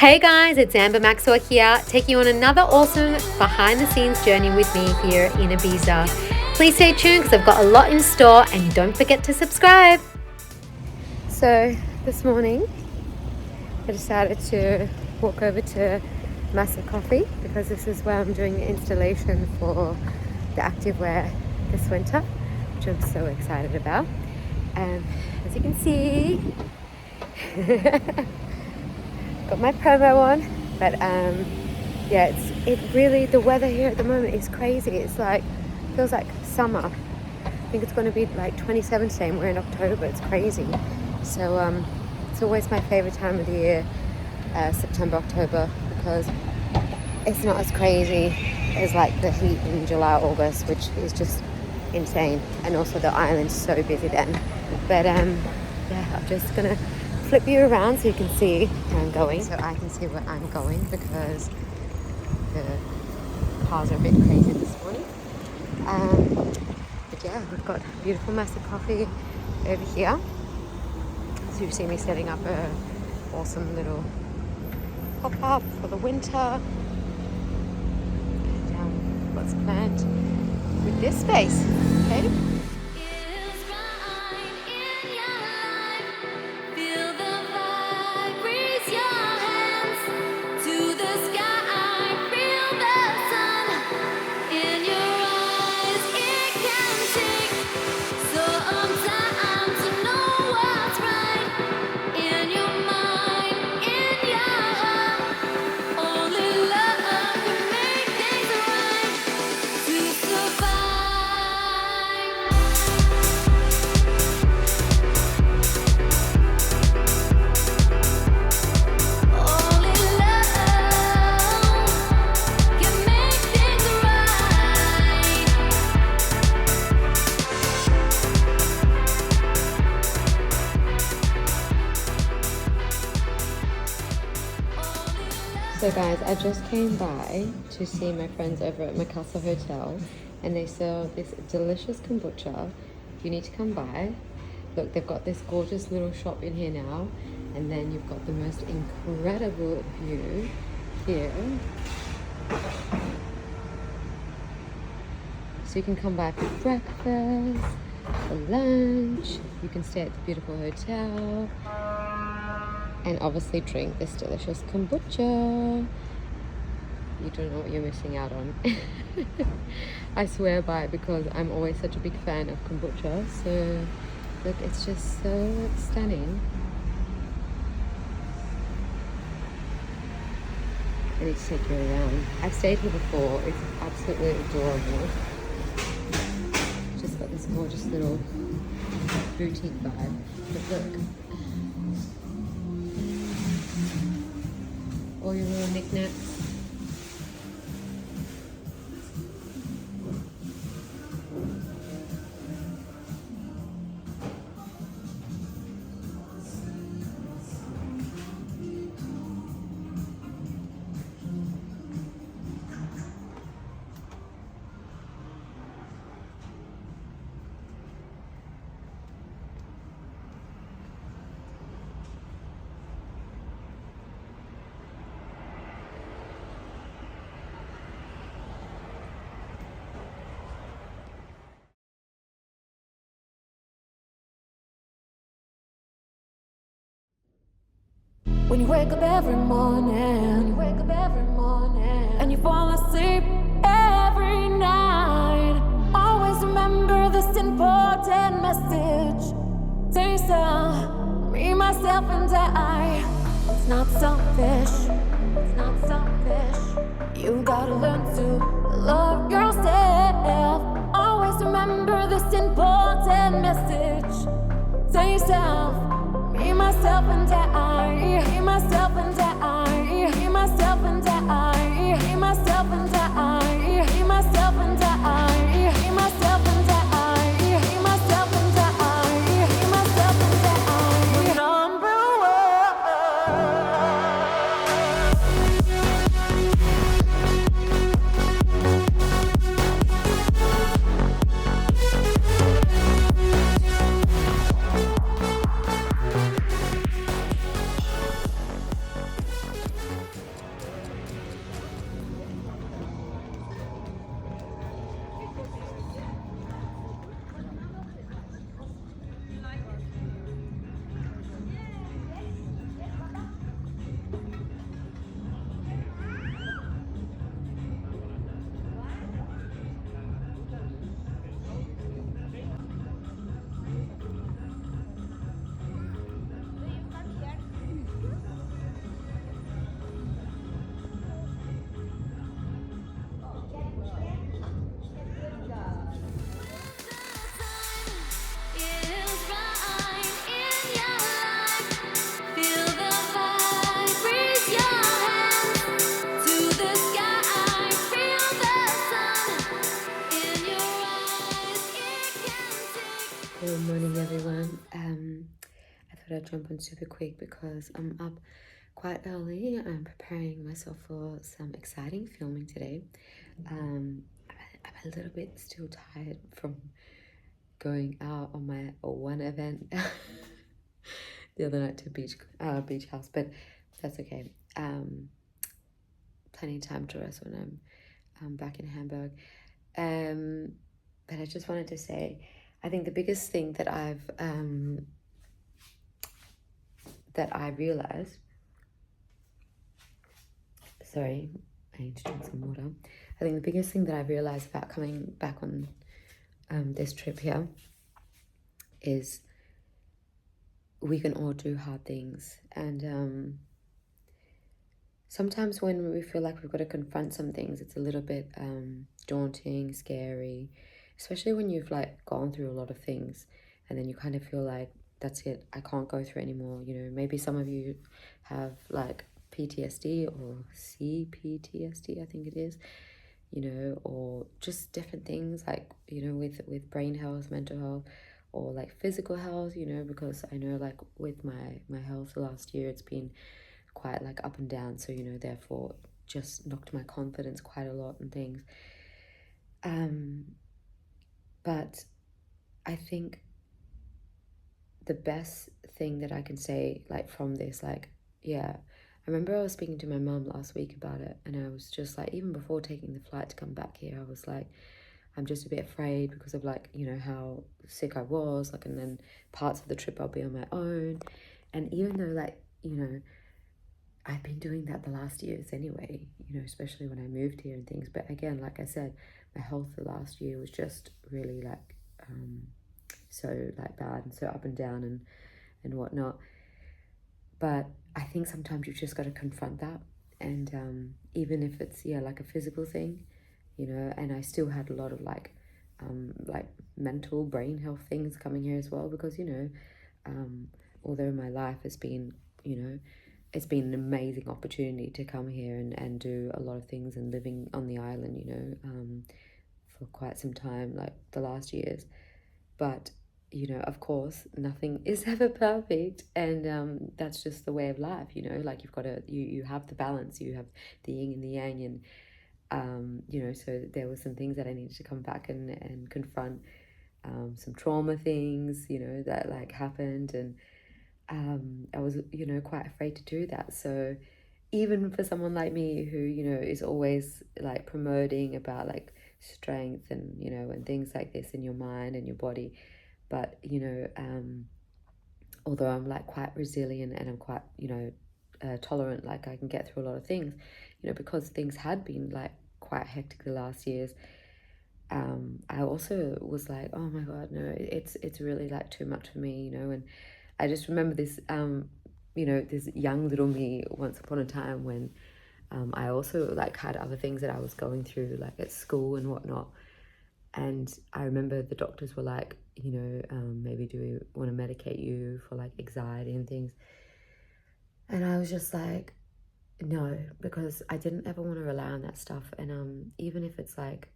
Hey guys, it's Maxwell here, taking you on another awesome behind the scenes journey with me here in Ibiza. Please stay tuned because I've got a lot in store, and don't forget to subscribe. So this morning I decided to walk over to Massa Coffee because this is where I'm doing the installation for the Activewear this winter, which I'm so excited about. As you can see, got my promo on, but yeah, the weather here at the moment is crazy. It's like, feels like summer. I think it's going to be like 27 today and we're in October. It's crazy. So it's always my favorite time of the year, September, October, because it's not as crazy as like the heat in July, August, which is just insane. And also the island's so busy then. But yeah, I'm just gonna flip you around so you can see where I'm going, so I can see where I'm going, because the cars are a bit crazy this morning. But yeah, we've got beautiful Massa coffee over here. So you've seen me setting up a awesome little pop-up for the winter. And what's planned with this space, okay? So guys, I just came by to see my friends over at Massa Hotel, and they sell this delicious kombucha. You need to come by. Look, they've got this gorgeous little shop in here now, and then you've got the most incredible view here. So you can come by for breakfast, for lunch, you can stay at the beautiful hotel, and obviously drink this delicious kombucha. You don't know what you're missing out on. I swear by it, because I'm always such a big fan of kombucha. So look, it's just so stunning. I need to take you around. I've stayed here before. It's absolutely adorable. Just got this gorgeous little boutique vibe. But look, all your little knickknacks. When you wake up every morning, and you fall asleep every night, always remember this important message. Tell yourself, me, myself, and I. It's not selfish. You gotta learn to love yourself. Always remember this important message. Tell yourself, me, myself, and I. Me, myself, and I. Me, myself, and I. Me, myself, and I. Me, myself, and I. Me, myself, and I. Me, myself, and I. Me, myself, and I. Number one. jump on super quick because I'm up quite early. I'm preparing myself for some exciting filming today. I'm a little bit still tired from going out on my one event the other night to beach house, but that's okay. Plenty of time to rest when I'm back in Hamburg. But I just wanted to say, I think the biggest thing that I realized. Sorry, I need to drink some water. I think the biggest thing that I realized about coming back on this trip here is we can all do hard things, and sometimes when we feel like we've got to confront some things, it's a little bit daunting, scary, especially when you've like gone through a lot of things and then you kind of feel like that's it, I can't go through anymore. You know, maybe some of you have like PTSD or CPTSD, I think it is, you know, or just different things like, you know, with brain health, mental health, or like physical health, you know, because I know like with my health last year, it's been quite like up and down, so you know, therefore just knocked my confidence quite a lot and things. But I think the best thing that I can say like from this, like, yeah, I remember I was speaking to my mum last week about it, and I was just like, even before taking the flight to come back here, I was like, I'm just a bit afraid because of like, you know, how sick I was, like, and then parts of the trip I'll be on my own. And even though like, you know, I've been doing that the last years anyway, you know, especially when I moved here and things. But again, like I said, my health the last year was just really like so like bad and so up and down and whatnot. But I think sometimes you've just got to confront that, and even if it's like a physical thing, you know. And I still had a lot of like mental brain health things coming here as well, because you know, although my life has been, you know, it's been an amazing opportunity to come here and do a lot of things, and living on the island, you know, for quite some time, like the last years. But, you know, of course, nothing is ever perfect, and that's just the way of life, you know, like you've got to, you have the balance, you have the yin and the yang, and, you know, so there were some things that I needed to come back and confront, some trauma things, you know, that like happened, and I was, you know, quite afraid to do that. So even for someone like me who, you know, is always like promoting about like strength and, you know, and things like this in your mind and your body, but, you know, although I'm like quite resilient and I'm quite, you know, tolerant, like I can get through a lot of things, you know, because things had been like quite hectic the last years. I also was like, oh my God, no, it's really like too much for me, you know. And I just remember this, you know, this young little me once upon a time when I also like had other things that I was going through, like at school and whatnot. And I remember the doctors were like, you know, maybe do we want to medicate you for like anxiety and things? And I was just like, no, because I didn't ever want to rely on that stuff. And even if it's like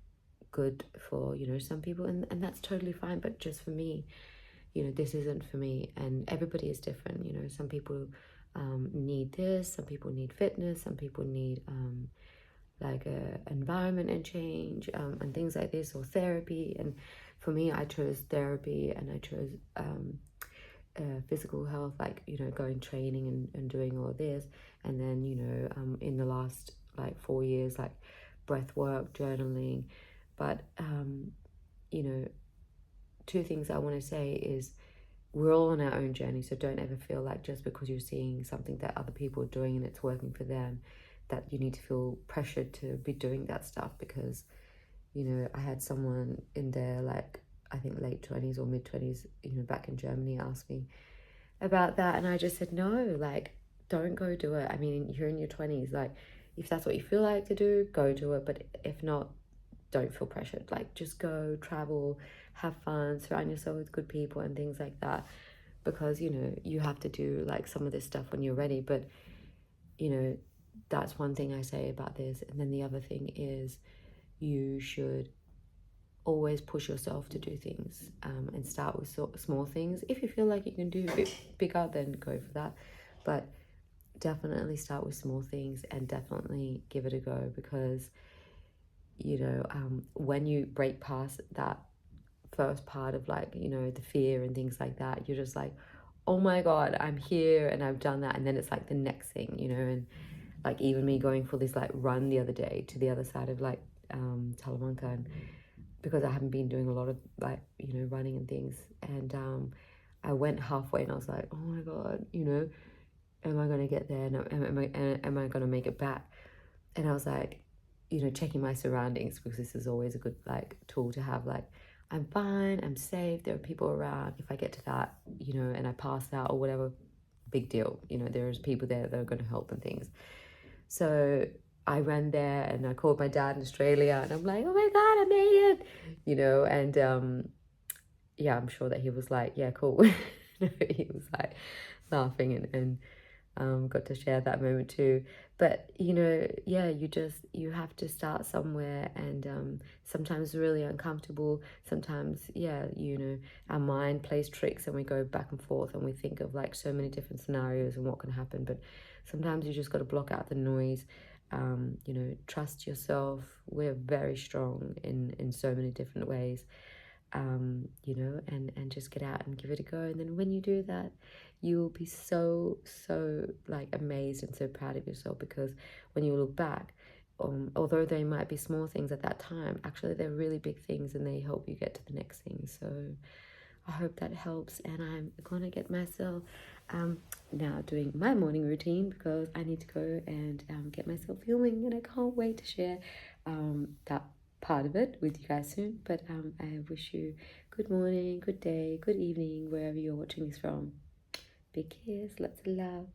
good for, you know, some people, and that's totally fine, but just for me, you know, this isn't for me. And everybody is different, you know. Some people need this, some people need fitness, some people need like a environment and change, and things like this, or therapy. And for me, I chose therapy, and I chose physical health, like, you know, going training and doing all of this. And then, you know, in the last like 4 years, like breath work, journaling. But you know, two things I want to say is we're all on our own journey, so don't ever feel like just because you're seeing something that other people are doing and it's working for them, that you need to feel pressured to be doing that stuff. Because, you know, I had someone in their like, I think late 20s or mid 20s, you know, back in Germany, ask me about that, and I just said no, like, don't go do it. I mean, you're in your 20s, like, if that's what you feel like to do, go do it. But if not, don't feel pressured. Like, just go, travel, have fun, surround yourself with good people and things like that. Because, you know, you have to do like some of this stuff when you're ready. But, you know, that's one thing I say about this. And then the other thing is, you should always push yourself to do things, and start with small things. If you feel like you can do a bit bigger, then go for that. But definitely start with small things and definitely give it a go, because, you know, when you break past that first part of, like, you know, the fear and things like that, you're just like, oh my God, I'm here and I've done that. And then it's like the next thing, you know. And like even me going for this like run the other day to the other side of like Talamanca, and because I haven't been doing a lot of like, you know, running and things, and I went halfway and I was like, oh my God, you know, am I gonna get there? Am I gonna make it back? And I was like, you know, checking my surroundings, because this is always a good like tool to have. Like, I'm fine, I'm safe, there are people around. If I get to that, you know, and I pass out or whatever, big deal, you know, there's people there that are going to help and things. So I ran there and I called my dad in Australia, and I'm like, oh my God, I made it, you know. And yeah, I'm sure that he was like, yeah, cool. He was like laughing and got to share that moment too. But, you know, yeah, you have to start somewhere, and sometimes really uncomfortable. Sometimes, yeah, you know, our mind plays tricks and we go back and forth and we think of like so many different scenarios and what can happen. But sometimes you just got to block out the noise. You know, trust yourself. We're very strong in so many different ways. You know, and just get out and give it a go. And then when you do that, you will be so like amazed and so proud of yourself, because when you look back, although they might be small things at that time, actually they're really big things and they help you get to the next thing. So I hope that helps, and I'm gonna get myself now doing my morning routine, because I need to go and get myself filming, and I can't wait to share that part of it with you guys soon. But I wish you good morning, good day, good evening, wherever you're watching this from. Big kiss, lots of love.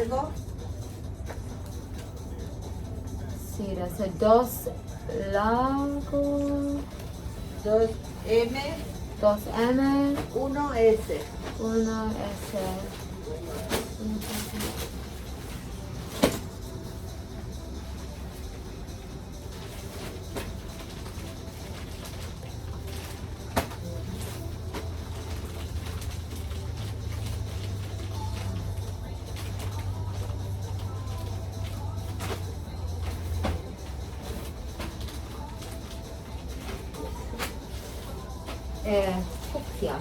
largo. Sí, that's a 2 largo, 2M, 2M, 1S. 1S. Fuchsia.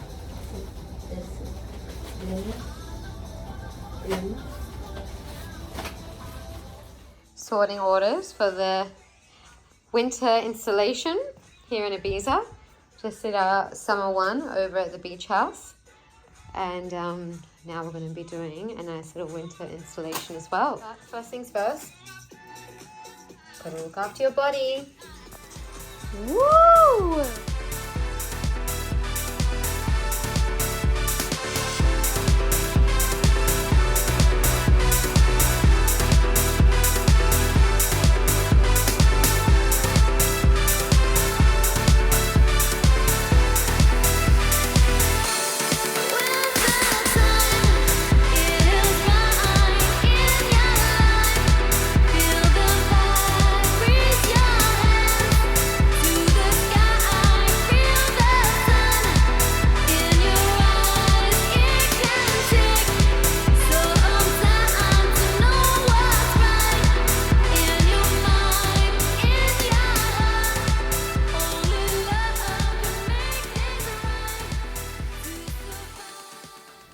Sorting orders for the winter installation here in Ibiza. Just did our summer one over at the beach house. And now we're going to be doing a nice little winter installation as well. But first things first, gotta look after your body. Woo!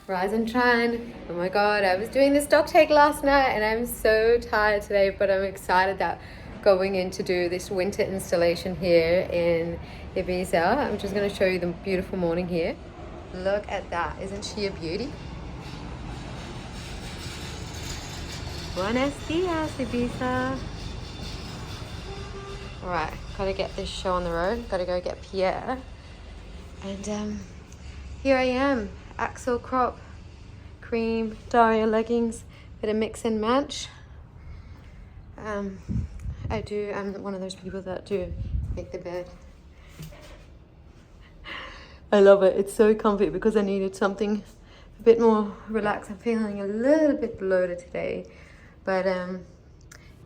Rise and shine. Oh my god, I was doing the stock take last night and I'm so tired today, but I'm excited that going in to do this winter installation here in Ibiza. I'm just going to show you the beautiful morning here. Look at that. Isn't she a beauty? Buenos dias, Ibiza. Alright, gotta get this show on the road. Gotta go get Pierre. And here I am. Axel crop, cream, Daria leggings, bit of mix and match. I'm one of those people that do make the bed. I love it. It's so comfy because I needed something a bit more relaxed. I'm feeling a little bit bloated today, but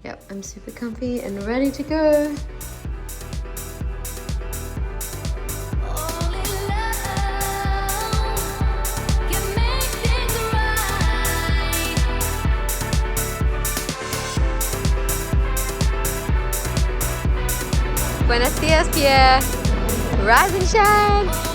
yep, I'm super comfy and ready to go. Buenos dias, Pierre. Rise and shine.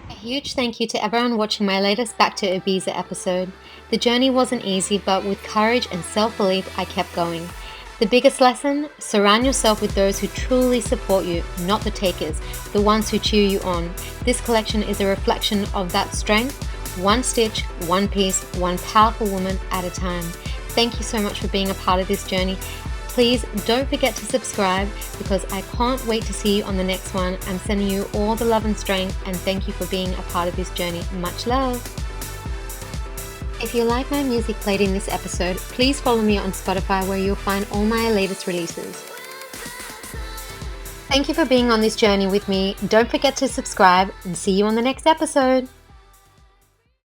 A huge thank you to everyone watching my latest Back to Ibiza episode. The journey wasn't easy, but with courage and self-belief, I kept going. The biggest lesson? Surround yourself with those who truly support you, not the takers, the ones who cheer you on. This collection is a reflection of that strength, one stitch, one piece, one powerful woman at a time. Thank you so much for being a part of this journey. Please don't forget to subscribe because I can't wait to see you on the next one. I'm sending you all the love and strength, and thank you for being a part of this journey. Much love. If you like my music played in this episode, please follow me on Spotify where you'll find all my latest releases. Thank you for being on this journey with me. Don't forget to subscribe and see you on the next episode.